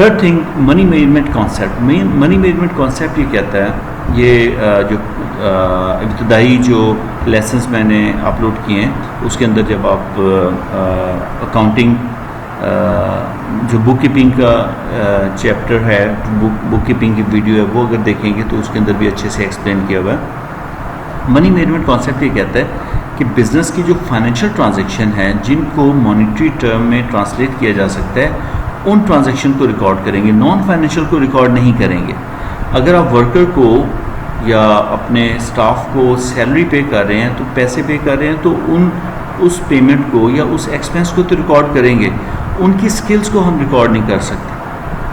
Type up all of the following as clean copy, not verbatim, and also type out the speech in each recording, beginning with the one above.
Third thing money management concept. Money management concept یہ کہتا ہے، یہ جو ابتدائی جو لیسنس میں نے اپلوڈ کیے ہیں اس کے اندر جب آپ اکاؤنٹنگ جو بک کیپنگ کا چیپٹر ہے، بک کیپنگ کی ویڈیو ہے، وہ اگر دیکھیں گے تو اس کے اندر بھی اچھے سے ایکسپلین کیا ہوا ہے. منی مینجمنٹ کانسیپٹ یہ کہتا ہے کہ بزنس کی جو فائنینشیل ٹرانزیکشن ہیں جن کو مانیٹری ٹرم میں ٹرانسلیٹ کیا جا سکتا ہے ان ٹرانزیکشن کو ریکارڈ کریں گے، نان فائنینشیل کو ریکارڈ نہیں کریں گے. اگر آپ ورکر کو یا اپنے اسٹاف کو سیلری پے کر رہے ہیں تو پیسے پے کر رہے ہیں تو اس پیمنٹ کو یا اس ایکسپنس کو تو ریکارڈ کریں گے. ان کی سکلز کو ہم ریکارڈ نہیں کر سکتے،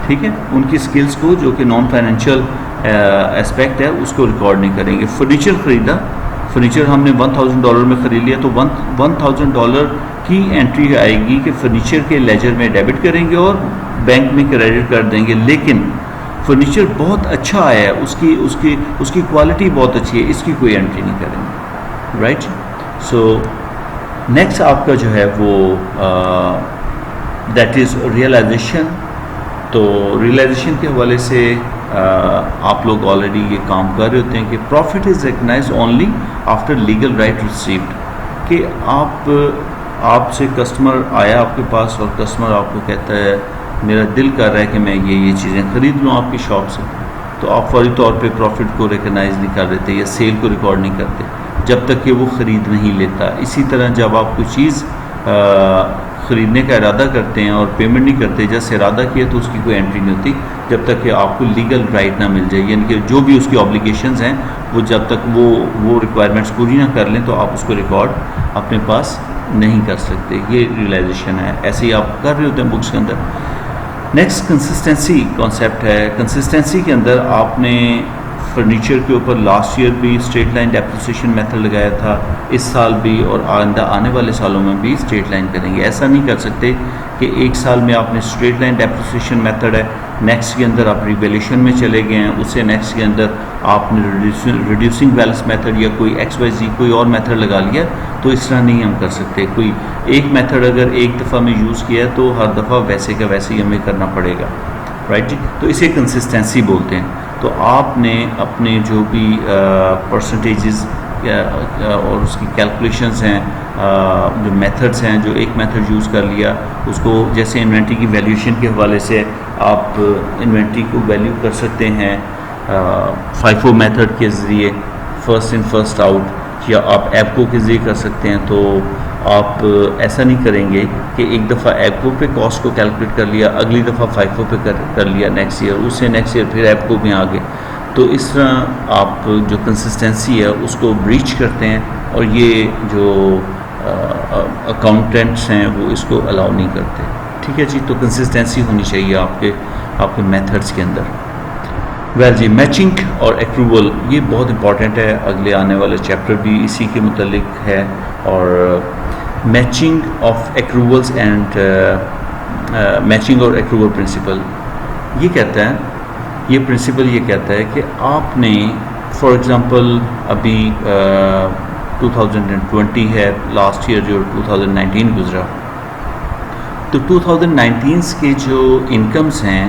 ٹھیک ہے، ان کی سکلز کو جو کہ نان فائنینشیل اسپیکٹ ہے اس کو ریکارڈ نہیں کریں گے. فرنیچر خریدا، فرنیچر ہم نے $1000 میں خرید لیا تو $1000 کی انٹری آئے گی کہ فرنیچر کے لیجر میں ڈیبٹ کریں گے اور بینک میں کریڈٹ کر دیں گے. لیکن فرنیچر بہت اچھا آیا ہے، اس کی کوالٹی بہت اچھی ہے، اس کی کوئی انٹری نہیں کریں گے، رائٹ. سو نیکسٹ آپ کا جو ہے وہ دیٹ از ریئلائزیشن. تو ریئلائزیشن کے حوالے سے آپ لوگ آلریڈی یہ کام کر رہے ہوتے ہیں کہ profit is recognised only after legal right received. کہ آپ سے کسٹمر آیا آپ کے پاس اور کسٹمر آپ کو کہتا ہے میرا دل کر رہا ہے کہ میں یہ چیزیں خرید لوں آپ کی شاپ سے، تو آپ فوری طور پہ پروفٹ کو ریکگنائز نہیں کر دیتے یا سیل کو ریکارڈ نہیں کرتے جب تک کہ وہ خرید نہیں لیتا. اسی طرح جب آپ کوئی چیز خریدنے کا ارادہ کرتے ہیں اور پیمنٹ نہیں کرتے، جیسے ارادہ کیا تو اس کی کوئی انٹری نہیں ہوتی جب تک کہ آپ کو لیگل رائٹ نہ مل جائے. یعنی کہ جو بھی اس کی آبلیگیشنز ہیں وہ جب تک وہ ریکوائرمنٹس پوری نہ کر لیں تو آپ اس کو ریکارڈ اپنے پاس نہیں کر سکتے. یہ ریئلائزیشن ہے، ایسے ہی آپ کر رہے ہوتے ہیں بکس کے اندر. نیکسٹ کنسسٹنسی کانسیپٹ ہے. کنسسٹنسی کے اندر آپ نے فرنیچر کے اوپر لاسٹ ایئر بھی اسٹریٹ لائن ڈیپریسیشن میتھڈ لگایا تھا، اس سال بھی اور آئندہ آنے والے سالوں میں بھی اسٹریٹ لائن کریں گے. ایسا نہیں کر سکتے کہ ایک سال میں آپ نے اسٹریٹ لائن ڈیپریسیشن میتھڈ ہے، نیکسٹ کے اندر آپ ریویلیوشن میں چلے گئے ہیں، اس سے نیکسٹ کے اندر آپ نے ریڈیوسنگ بیلنس میتھڈ یا کوئی XYZ کوئی اور میتھڈ لگا لیا. تو اس طرح نہیں ہم کر سکتے. کوئی ایک میتھڈ اگر ایک دفعہ میں یوز کیا ہے تو ہر دفعہ ویسے کا ویسے ہی ہمیں کرنا پڑے گا، رائٹ جی. تو اسے کنسسٹنسی بولتے ہیں. تو آپ نے اپنے جو بھی پرسنٹیجز اور اس کی کیلکولیشنز ہیں، جو میتھڈس ہیں، جو ایک میتھڈ یوز کر لیا اس کو، جیسے انوینٹری کی ویلیوشن کے حوالے سے آپ انوینٹری کو ویلیو کر سکتے ہیں FIFO میتھڈ کے ذریعے، فرسٹ ان فرسٹ آؤٹ، یا آپ ایپکو کے ذریعے کر سکتے ہیں. تو آپ ایسا نہیں کریں گے کہ ایک دفعہ ایپکو پہ کاسٹ کو کیلکولیٹ کر لیا، اگلی دفعہ FIFO پہ کر لیا نیکسٹ ایئر، اس سے نیکسٹ ایئر پھر ایپکو میں آ گئے. تو اس طرح آپ جو کنسسٹنسی ہے اس کو بریچ کرتے ہیں، اور یہ جو اکاؤنٹنٹس ہیں وہ اس کو الاؤ نہیں کرتے. ٹھیک ہے جی. تو کنسسٹنسی ہونی چاہیے آپ کے میتھڈس کے اندر. ویل جی، میچنگ اور ایکروول یہ بہت امپورٹنٹ ہے. اگلے آنے والے چیپٹر بھی اسی کے متعلق ہے. اور میچنگ آف ایکروولس اینڈ میچنگ اور ایکروول پرنسپل یہ کہتا ہے، یہ پرنسپل یہ کہتا ہے کہ آپ نے فار ایگزامپل ابھی 2020 ہے، لاسٹ ایئر جو 2019 گزرا، تو 2019 کے جو انکمز ہیں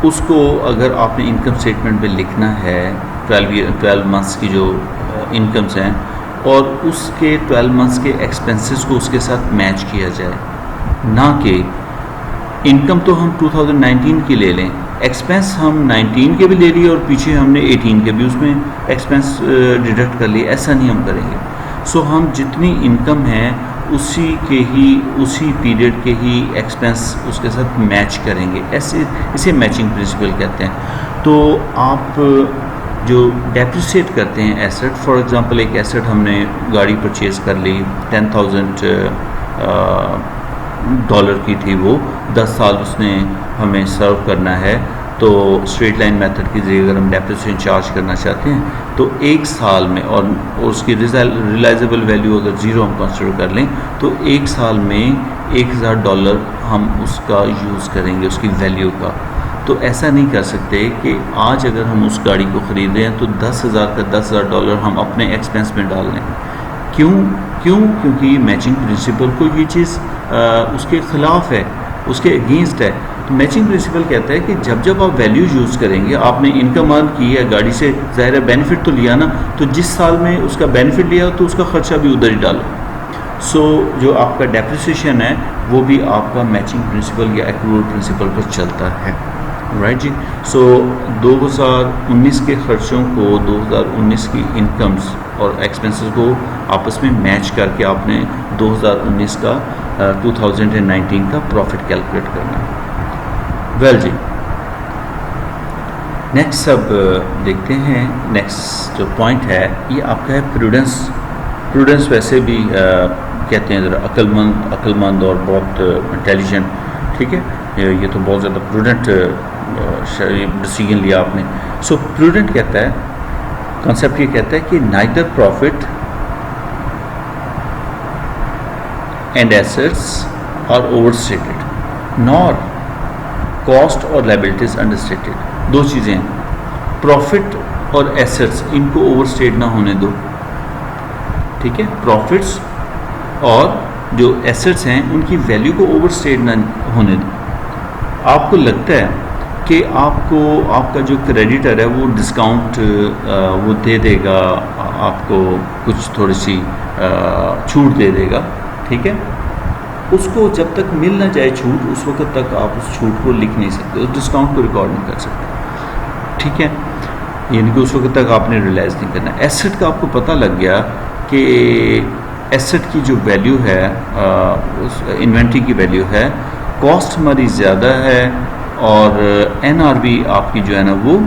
اس کو اگر آپ نے انکم اسٹیٹمنٹ پہ لکھنا ہے 12 منتھس کی جو انکمز ہیں، اور اس کے 12 منتھس کے ایکسپنسز کو اس کے ساتھ میچ کیا جائے، نہ کہ انکم تو ہم 2019 کی لے لیں، ایکسپنس ہم 19 کے بھی لے لیے اور پیچھے ہم نے 18 کے بھی اس میں ایکسپنس ڈیڈکٹ کر لیے. ایسا نہیں ہم کریں گے. سو ہم جتنی انکم ہے اسی پیریڈ کے ہی ایکسپنس اس کے ساتھ میچ کریں گے. اسے میچنگ پرنسپل کہتے ہیں. تو آپ جو ڈیپریسیٹ کرتے ہیں ایسٹ، فار ایگزامپل ایک ایسٹ ہم نے گاڑی پرچیز کر لی $10,000 کی تھی، وہ 10 سال اس نے ہمیں سرو کرنا ہے. تو اسٹریٹ لائن میتھڈ کے ذریعے اگر ہم ڈیپریسیشن چارج کرنا چاہتے ہیں تو ایک سال میں، اور اس کی ریلائزبل ویلیو اگر 0 ہم کنسیڈر کر لیں تو ایک سال میں $1,000 ہم اس کا یوز کریں گے، اس کی ویلیو کا. تو ایسا نہیں کر سکتے کہ آج اگر ہم اس گاڑی کو خرید رہے ہیں تو $10,000 کا $10,000 ہم اپنے ایکسپنس میں ڈال لیں. کیونکہ میچنگ پرنسپل کو یہ چیز اس کے خلاف ہے، اس کے اگینسٹ ہے. تو میچنگ پرنسپل کہتا ہے کہ جب جب آپ ویلیو یوز کریں گے، آپ نے انکم ارن کی ہے گاڑی سے، ظاہر ہے بینیفٹ تو لیا نا، تو جس سال میں اس کا بینیفٹ لیا تو اس کا خرچہ بھی ادھر ہی ڈالو. سو جو آپ کا ڈیپریسیشن ہے وہ بھی آپ کا میچنگ پرنسپل یا ایکرول پرنسپل پر چلتا ہے. رائٹ جی. سو 2019 کے خرچوں کو 2019 کی انکمز اور ایکسپنسز کو آپس میں میچ کر کے آپ نے 2019 کا 2019 کا پروفٹ کیلکولیٹ کرنا ہے. ویل جی، نیکسٹ اب دیکھتے ہیں. نیکسٹ جو پوائنٹ ہے یہ آپ کا ہے پروڈنس. پروڈنس ویسے بھی کہتے ہیں ذرا عقل مند اور بہت انٹیلیجنٹ. ٹھیک ہے، یہ تو بہت زیادہ پروڈنٹ ڈیسیجن لیا آپ نے. سو پروڈنٹ کہتا ہے، کانسیپٹ یہ کہتا ہے کہ neither profit and assets are overstated nor cost اور لائبلٹیز انڈر اسٹیٹڈ. دو چیزیں ہیں، پروفٹ اور ایسٹس، ان کو اوور اسٹیٹ نہ ہونے دو. ٹھیک ہے، پروفٹس اور جو ایسٹس ہیں ان کی ویلیو کو اوور اسٹیٹ نہ ہونے دو. آپ کو لگتا ہے کہ آپ کا جو کریڈیٹر ہے وہ ڈسکاؤنٹ وہ دے دے گا، آپ کو کچھ تھوڑی سی چھوٹ دے دے گا. ٹھیک ہے، اس کو جب تک مل نہ جائے چھوٹ، اس وقت تک آپ اس چھوٹ کو لکھ نہیں سکتے، اس ڈسکاؤنٹ کو ریکارڈ نہیں کر سکتے. ٹھیک ہے، یعنی کہ اس وقت تک آپ نے ریلائز نہیں کرنا. ایسٹ کا آپ کو پتہ لگ گیا کہ ایسٹ کی جو ویلیو ہے، اس انوینٹری کی ویلیو ہے، کاسٹ ہماری زیادہ ہے اور این آر بی آپ کی جو ہے نا وہ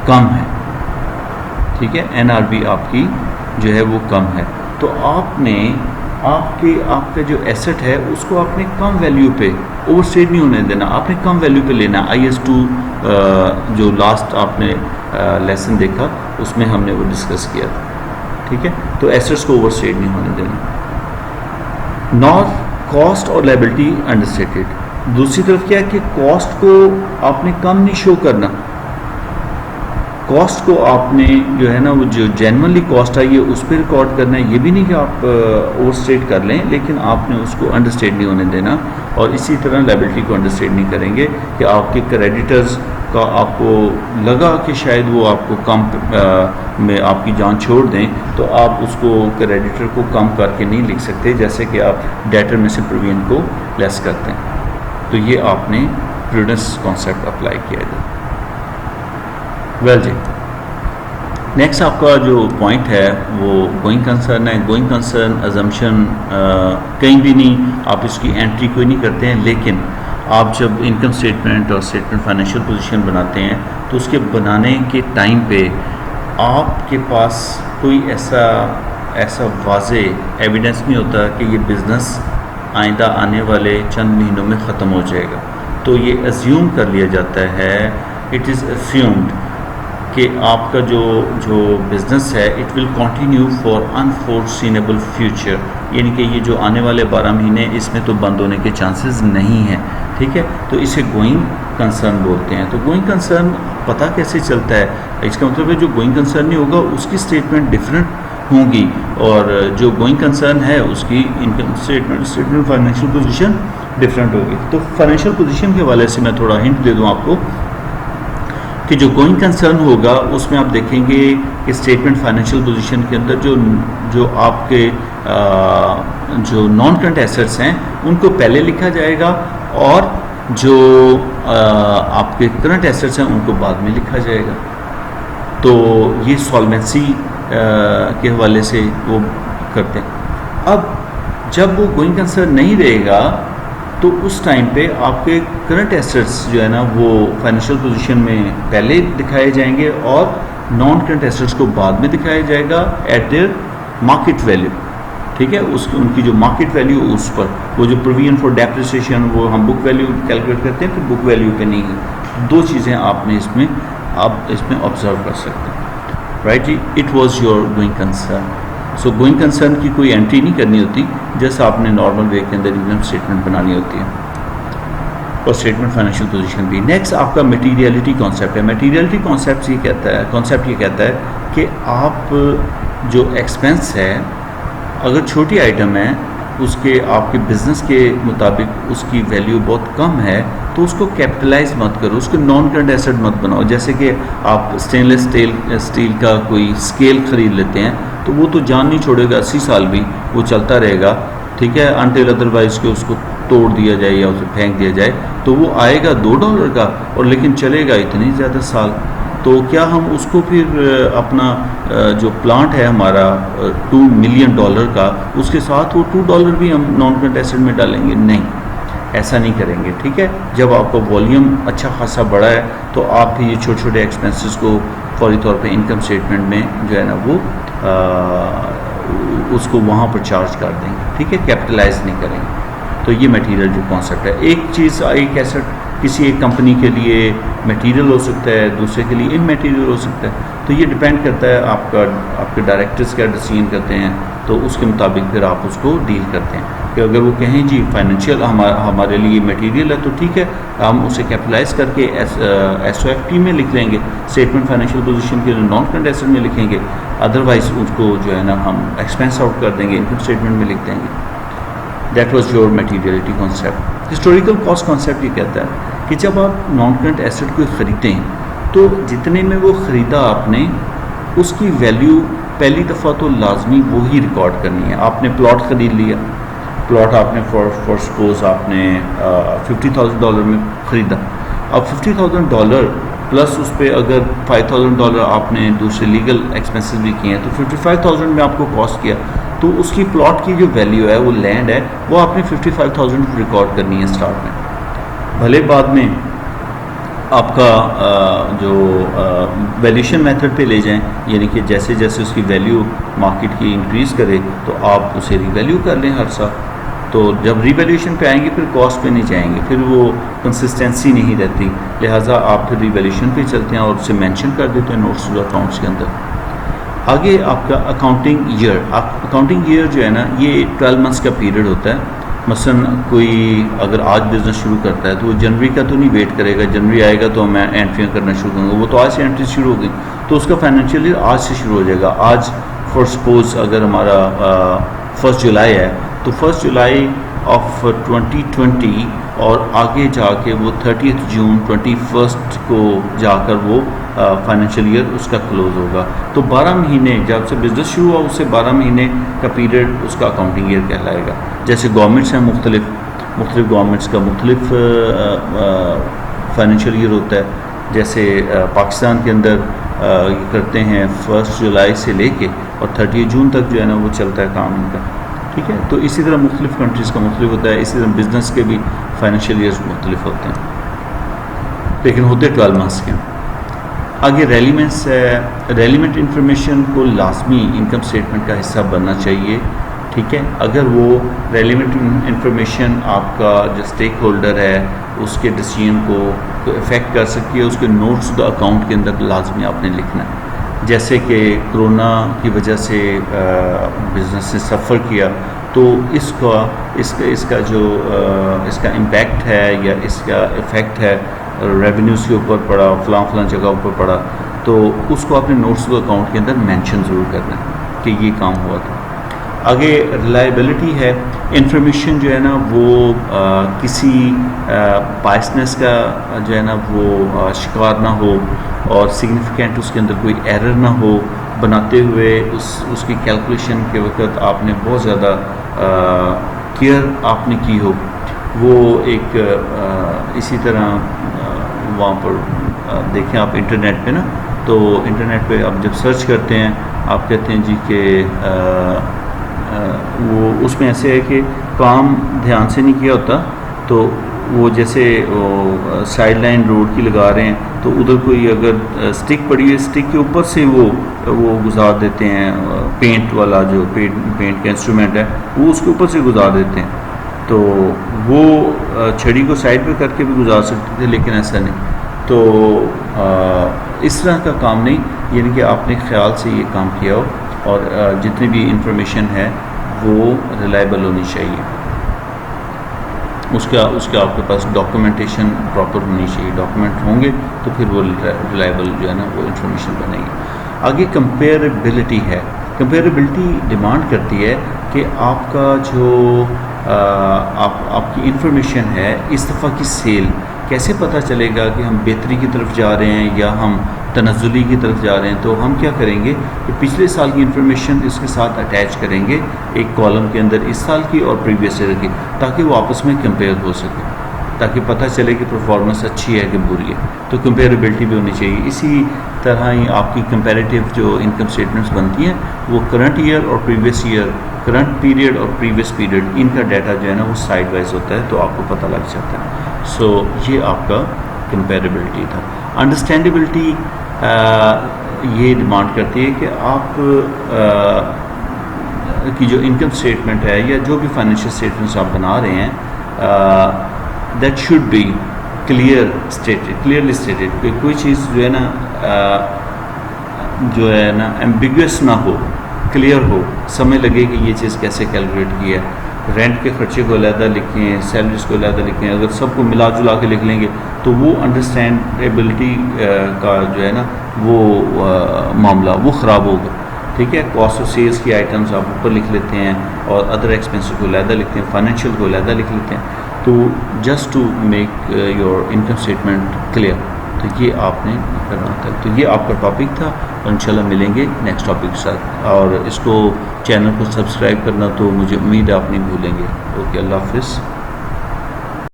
کم ہے. ٹھیک ہے، این آر بی آپ کی جو ہے وہ کم ہے. تو آپ نے آپ کا جو ایسٹ ہے اس کو آپ نے کم ویلیو پہ، اوور اسٹیٹ نہیں ہونے دینا، آپ نے کم ویلیو پہ لینا. IS2 جو لاسٹ آپ نے لیسن دیکھا اس میں ہم نے وہ ڈسکس کیا تھا. ٹھیک ہے، تو ایسٹس کو اوور اسٹیٹ نہیں ہونے دینا. نار کاسٹ اور لائبلٹی انڈر اسٹیٹڈ. دوسری طرف کیا ہے کہ کاسٹ کو آپ نے کم نہیں شو کرنا. کاسٹ کو آپ نے جو ہے نا وہ جو جینونلی کاسٹ آئی ہے اس پہ ریکارڈ کرنا ہے. یہ بھی نہیں کہ آپ اوور اسٹیٹ کر لیں، لیکن آپ نے اس کو انڈر اسٹیٹ نہیں ہونے دینا. اور اسی طرح لائبلٹی کو انڈر اسٹیٹ نہیں کریں گے کہ آپ کے کریڈیٹرز کا آپ کو لگا کہ شاید وہ آپ کو کم میں آپ کی جان چھوڑ دیں، تو آپ اس کو کریڈیٹر کو کم کر کے نہیں لکھ سکتے جیسے کہ آپ ڈیٹر میں سے پرووین کو لیس کرتے ہیں. تو یہ آپ نے پروڈنس کانسیپٹ اپلائی کیا ہے. ویل جی، نیکسٹ آپ کا جو پوائنٹ ہے وہ گوئنگ کنسرن ہے. گوئنگ کنسرن ازمپشن کہیں بھی نہیں، آپ اس کی انٹری کوئی نہیں کرتے ہیں، لیکن آپ جب انکم اسٹیٹمنٹ اور اسٹیٹمنٹ فائنینشیل پوزیشن بناتے ہیں تو اس کے بنانے کے ٹائم پہ آپ کے پاس کوئی ایسا واضح ایویڈنس نہیں ہوتا کہ یہ بزنس آئندہ آنے والے چند مہینوں میں ختم ہو جائے گا. تو یہ ایزیوم کر لیا جاتا ہے، اٹ از اسیومڈ کہ آپ کا جو بزنس ہے it will continue for unforeseeable future, یعنی کہ یہ جو آنے والے 12 مہینے اس میں تو بند ہونے کے چانسز نہیں ہیں. ٹھیک ہے، تو اسے گوئنگ کنسرن بولتے ہیں. تو گوئنگ کنسرن پتہ کیسے چلتا ہے؟ اس کا مطلب ہے جو گوئنگ کنسرن نہیں ہوگا اس کی اسٹیٹمنٹ ڈفرینٹ ہوں گی، اور جو گوئنگ کنسرن ہے اس کی income statement financial position different ہوگی. تو فائنینشیل پوزیشن کے حوالے سے میں تھوڑا ہنٹ دے دوں آپ کو کہ جو گوئنگ کنسرن ہوگا اس میں آپ دیکھیں گے کہ اسٹیٹمنٹ فائنینشیل پوزیشن کے اندر جو آپ کے جو نان کرنٹ ایسٹس ہیں ان کو پہلے لکھا جائے گا، اور جو آپ کے کرنٹ ایسٹس ہیں ان کو بعد میں لکھا جائے گا. تو یہ سالوینسی کے حوالے سے وہ کرتے ہیں. اب جب وہ گوئنگ کنسرن نہیں رہے گا تو اس ٹائم پہ آپ کے کرنٹ ایسٹس جو ہے نا وہ فائنینشیل پوزیشن میں پہلے دکھائے جائیں گے اور نان کرنٹ ایسٹس کو بعد میں دکھایا جائے گا ایٹ دیئر مارکیٹ ویلیو. ٹھیک ہے، ان کی جو مارکیٹ ویلیو اس پر، وہ جو پروویژن فار ڈیپریسیشن وہ ہم بک ویلیو کیلکولیٹ کرتے ہیں، پھر بک ویلیو پہ نہیں ہے. دو چیزیں آپ نے اس میں آبزرو کر سکتے ہیں. رائٹ جی، it was your going concern. So going concern کی کوئی انٹری نہیں کرنی ہوتی، جیسا آپ نے نارمل وے کے اندر انکم اسٹیٹمنٹ بنانی ہوتی ہے، اور اسٹیٹمنٹ فائنینشیل پوزیشن بھی. نیکسٹ آپ کا میٹیریلٹی کانسیپٹ ہے. میٹیریلٹی کانسیپٹ یہ کہتا ہے کہ آپ جو ایکسپنس ہے، اگر چھوٹی آئٹم ہے اس کے آپ کے بزنس کے مطابق اس کی ویلیو بہت کم ہے تو اس کو کیپٹلائز مت کرو، اس کو نان کرنٹ ایسٹ مت بناؤ. جیسے کہ آپ اسٹین لیس اسٹیل کا کوئی اسکیل خرید لیتے ہیں تو وہ تو جان نہیں چھوڑے گا 80 سال بھی، وہ چلتا رہے گا، ٹھیک ہے، انٹل ادروائز کہ اس کو توڑ دیا جائے یا اسے پھینک دیا جائے تو وہ آئے گا $2 کا اور لیکن چلے گا اتنی زیادہ سال. تو کیا ہم اس کو پھر اپنا جو پلانٹ ہے ہمارا $2 ملین کا، اس کے ساتھ وہ $2 بھی ہم نان کرنٹ ایسٹ میں ڈالیں گے؟ نہیں، ایسا نہیں کریں گے. ٹھیک ہے، جب آپ کا والیوم اچھا خاصا بڑا ہے تو آپ بھی یہ چھوٹے چھوٹے ایکسپینسز کو فوری طور پہ انکم اسٹیٹمنٹ میں جو ہے نا وہ اس کو وہاں پر چارج کر دیں گے. ٹھیک ہے، کیپٹلائز نہیں کریں گے. تو یہ میٹیریل جو کانسیپٹ ہے، ایک چیز ایک ایسٹ کسی ایک کمپنی کے لیے میٹیریل ہو سکتا ہے، دوسرے کے لیے ان میٹیریل ہو سکتا ہے. تو یہ ڈپینڈ کرتا ہے آپ کے ڈائریکٹرز کیا ڈیسیژن کرتے ہیں تو اس کے مطابق پھر آپ اس کو ڈیل کرتے ہیں. کہ اگر وہ کہیں جی فائنینشیل ہمارے لیے میٹیریل ہے تو ٹھیک ہے، ہم اسے کیپٹلائز کر کے ایس او ایف ٹی میں لکھ لیں گے، اسٹیٹمنٹ فائنینشیل پوزیشن کے نان کرنٹ ایسٹ میں لکھیں گے، ادروائز اس کو جو ہے نا ہم ایکسپینس آؤٹ کر دیں گے، انکم اسٹیٹمنٹ میں لکھ دیں گے. That was your materiality concept. Historical cost concept یہ کہتا ہے کہ جب آپ نان کرنٹ ایسٹ کو خریدتے ہیں تو جتنے میں وہ خریدا آپ نے اس کی ویلیو پہلی دفعہ تو لازمی وہی ریکارڈ کرنی ہے. آپ نے پلاٹ خرید لیا، پلاٹ آپ نے فار سپوز آپ نے $50,000 میں خریدا. اب $50,000 پلس اس پہ اگر $5,000 آپ نے دوسرے لیگل ایکسپینسز بھی کیے ہیں تو $55,000 میں آپ کو کاسٹ کیا. تو اس کی پلاٹ کی جو ویلیو ہے، وہ لینڈ ہے، وہ آپ نے $55,000 ریکارڈ کرنی ہے اسٹارٹ میں. بھلے بعد میں آپ کا جو ویلیوشن میتھڈ پہ لے جائیں، یعنی کہ جیسے جیسے اس کی ویلیو مارکیٹ کی انکریز کرے تو آپ اسے ری ویلیو کر لیں ہر سال. تو جب ری ویلیوشن پہ آئیں گے پھر کاسٹ پہ نہیں جائیں گے، پھر وہ کنسسٹنسی نہیں رہتی. لہٰذا آپ پھر ری ویلیوشن پہ چلتے ہیں اور اسے مینشن کر دیتے ہیں نوٹس ٹو اکاؤنٹس کے اندر. آگے آپ کا اکاؤنٹنگ ایئر. اکاؤنٹنگ ایئر جو ہے نا یہ 12 منتھس کا پیریڈ ہوتا ہے. مثلا کوئی اگر آج بزنس شروع کرتا ہے تو وہ جنوری کا تو نہیں ویٹ کرے گا، جنوری آئے گا تو میں انٹریاں کرنا شروع کروں گا، وہ تو آج سے انٹری شروع ہو گئی تو اس کا فائنینشیل ایئر آج سے شروع ہو جائے گا. آج فار سپوز اگر ہمارا 1 جولائی ہے تو 1 جولائی آف 2020 اور آگے جا کے وہ 30 جون 21 کو جا کر وہ فائنینشیل ایئر اس کا کلوز ہوگا. تو 12 مہینے جب سے بزنس شروع ہوا اس سے 12 مہینے کا پیریڈ اس کا اکاؤنٹنگ ایئر کہلائے گا. جیسے گورنمنٹس ہیں، مختلف گورنمنٹس کا مختلف فائنینشیل ایئر ہوتا ہے. جیسے پاکستان کے اندر یہ کرتے ہیں 1 جولائی سے لے کے اور 30 جون تک جو ہے نا وہ چلتا ہے کام ان کا. ٹھیک ہے، تو اسی طرح مختلف کنٹریز کا مختلف ہوتا ہے. اسی طرح بزنس کے بھی فائنینشیل ایئرز مختلف ہوتے ہیں لیکن ہوتے 12 منتھس کے. آگے ریلیمنٹس ہے. ریلیمنٹ انفارمیشن کو لازمی انکم اسٹیٹمنٹ کا حصہ بننا چاہیے. ٹھیک ہے، اگر وہ ریلیونٹ انفارمیشن آپ کا جو اسٹیک ہولڈر ہے اس کے ڈیسیژن کو افیکٹ کر سکتی ہے، اس کے نوٹس دا اکاؤنٹ کے اندر لازمی آپ نے لکھنا ہے. جیسے کہ کرونا کی وجہ سے بزنس نے سفر کیا تو اس کا جو اس کا امپیکٹ ہے یا اس کا افیکٹ ہے ریونیوز کے اوپر پڑا، فلاں جگہ اوپر پڑا، تو اس کو اپنے نوٹس دا اکاؤنٹ کے اندر مینشن ضرور کرنا ہے کہ یہ کام ہوا تھا. آگے ریلائبلٹی ہے. انفارمیشن جو ہے نا وہ کسی بائسنس کا جو ہے نا وہ شکار نہ ہو اور سگنیفیکینٹ اس کے اندر کوئی ایرر نہ ہو. بناتے ہوئے اس کی کیلکولیشن کے وقت آپ نے بہت زیادہ کیئر آپ نے کی ہو. وہ ایک اسی طرح وہاں پر دیکھیں آپ انٹرنیٹ پہ نا، تو انٹرنیٹ پہ آپ جب سرچ کرتے ہیں آپ کہتے ہیں جی کہ وہ اس میں ایسے ہے کہ کام دھیان سے نہیں کیا ہوتا تو وہ جیسے سائڈ لائن روڈ کی لگا رہے ہیں تو ادھر کوئی اگر سٹک پڑی ہے، سٹک کے اوپر سے وہ گزار دیتے ہیں. پینٹ والا جو پینٹ کا انسٹرومنٹ ہے وہ اس کے اوپر سے گزار دیتے ہیں. تو وہ چھڑی کو سائڈ پہ کر کے بھی گزار سکتے تھے لیکن ایسا نہیں. تو اس طرح کا کام نہیں، یعنی کہ آپ نے خیال سے یہ کام کیا ہو اور جتنی بھی انفارمیشن ہے وہ ریلائبل ہونی چاہیے. اس کا آپ کے پاس ڈاکومنٹیشن پراپر ہونی چاہیے. ڈاکومنٹ ہوں گے تو پھر وہ ریلائبل جو ہے نا وہ انفارمیشن بنے گی. آگے کمپیریبلٹی ہے. کمپیریبلٹی ڈیمانڈ کرتی ہے کہ آپ کا جو آپ کی انفارمیشن ہے اس دفعہ کی سیل کیسے پتہ چلے گا کہ ہم بہتری کی طرف جا رہے ہیں یا ہم تنزلی کی طرف جا رہے ہیں. تو ہم کیا کریں گے کہ پچھلے سال کی انفارمیشن اس کے ساتھ اٹیچ کریں گے ایک کالم کے اندر اس سال کی اور پریویس ایئر کی, تاکہ وہ آپس میں کمپیئر ہو سکے, تاکہ پتہ چلے کہ پرفارمنس اچھی ہے کہ بری ہے. تو کمپیریبلٹی بھی ہونی چاہیے. اسی طرح ہی آپ کی کمپیریٹیو جو انکم اسٹیٹمنٹس بنتی ہیں وہ کرنٹ ایئر اور پریویس ایئر, کرنٹ پیریڈ اور پریویس پیریڈ, ان کا ڈیٹا جو ہے نا وہ سائڈ وائز ہوتا ہے, تو آپ کو پتہ لگ جاتا ہے. سو یہ آپ کا کمپیریبلٹی تھا. انڈرسٹینڈیبلٹی یہ ڈیمانڈ کرتی ہے کہ آپ کی جو انکم اسٹیٹمنٹ ہے یا جو بھی فائنینشیل اسٹیٹمنٹس آپ بنا رہے ہیں that should be clearly stated, کہ کوئی چیز جو ہے نا ایمبیگوس نہ ہو, کلیئر ہو, سمجھ لگے کہ یہ چیز کیسے کیلکولیٹ کی ہے. رینٹ کے خرچے کو علیحدہ لکھیں, سیلریز کو علیحدہ لکھیں. اگر سب کو ملا جلا کے لکھ لیں گے تو وہ انڈرسٹینڈیبلٹی کا جو ہے نا وہ معاملہ وہ خراب ہوگا. ٹھیک ہے, کاسٹ آف سیلس کی آئٹمس آپ اوپر لکھ لیتے ہیں اور ادر ایکسپینسز کو علیحدہ لکھتے ہیں, فائنینشیل کو علیحدہ لکھ لیتے ہیں, تو just to make your income statement clear. تو یہ آپ نے کرنا تھا. تو یہ آپ کا ٹاپک تھا, اور انشاءاللہ ملیں گے نیکسٹ ٹاپک کے ساتھ. اور اس کو چینل کو سبسکرائب کرنا تو مجھے امید ہے آپ نہیں بھولیں گے. اوکے, اللہ حافظ.